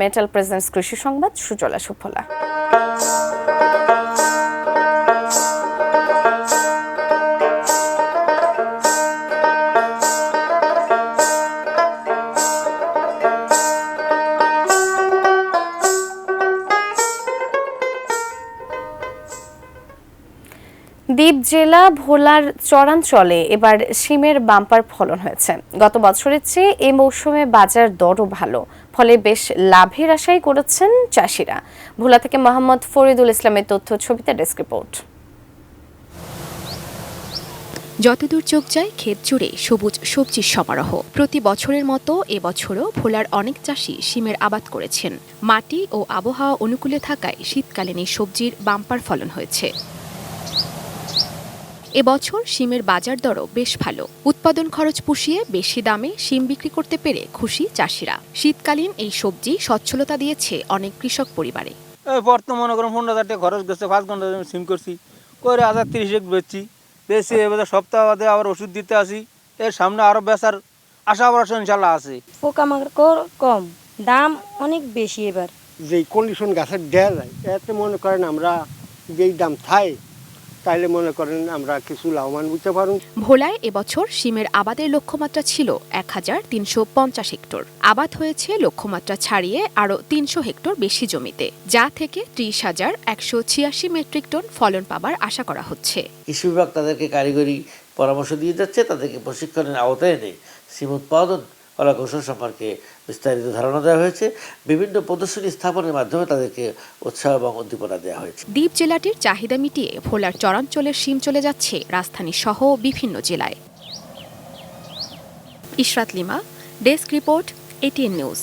Metal presence কৃষি সংবাদ সুজলা সুফলা। দ্বীপ জেলা ভোলার চরাঞ্চলে এবার শিমের বাম্পার ফলন হয়েছে। গত বছরের চেয়ে এ মৌসুমে বাজার দরও ভালো, ফলে বেশ লাভের আশাই করেছেন চাষিরা। ভোলা থেকে মোহাম্মদ ফরিদুল ইসলামের তথ্য, ছবিতে ডেস্ক রিপোর্ট। যতদূর চোখ যায় ক্ষেত জুড়ে সবুজ সবজির সমারোহ। প্রতি বছরের মতো এবছরও ভোলার অনেক চাষি শিমের আবাদ করেছেন। মাটি ও আবহাওয়া অনুকূলে থাকায় শীতকালীন এই সবজির বাম্পার ফলন হয়েছে। এবছর শিমের বাজার দরও বেশ ভালো। উৎপাদন খরচ পুষিয়ে বেশি দামে শিম বিক্রি করতে পেরে খুশি চাষিরা। শীতকালীন এই সবজি সচ্ছলতা দিয়েছে অনেক কৃষক পরিবারে। বর্তমানে 15,000 টাকা খরচ গেছে, 5 ঘন্টা সিম করছি, করে 30 বেচছি। বেশি এবার সপ্তাহ বাদে আবার ওষুধ দিতে আসি। এর সামনে আরো বেচার আশা ভরসা ইনশাল্লাহ আছে। পোকামাকড় কম, দাম অনেক বেশি। এবার যেই কন্ডিশন গাছের দেয়া যায়, এতে মনে করেন আমরা যেই দাম থাই, তাইলে মনে করেন আমরা কিছু লাভবান বুঝতে পারুন। ভোলায় এবছর শিমের আবাদের লক্ষ্যমাত্রা ছিল 1350 হেক্টর। আবাদ হয়েছে লক্ষ্যমাত্রা ছাড়িয়ে আরও 300 হেক্টর বেশি জমিতে, যা থেকে 30,186 মেট্রিক টন ফলন পাবার আশা করা হচ্ছে। কৃষি বিভাগ তাদেরকে কারিগরি পরামর্শ দিয়ে যাচ্ছে, তাদেরকে প্রশিক্ষণের আওতায় এনে শিম উৎপাদন কলা কৌশল সম্পর্কে বিস্তারিত ধারণা দেওয়া হয়েছে। বিভিন্ন প্রদর্শনী স্থাপনের মাধ্যমে তাদেরকে উৎসাহ এবং উদ্দীপনা দেওয়া হয়েছে। দ্বীপ জেলাটির চাহিদা মিটিয়ে ভোলার চরাঞ্চলের শিম চলে যাচ্ছে রাজধানী সহ বিভিন্ন জেলায়। Ishrat lima, desk report, ATN news.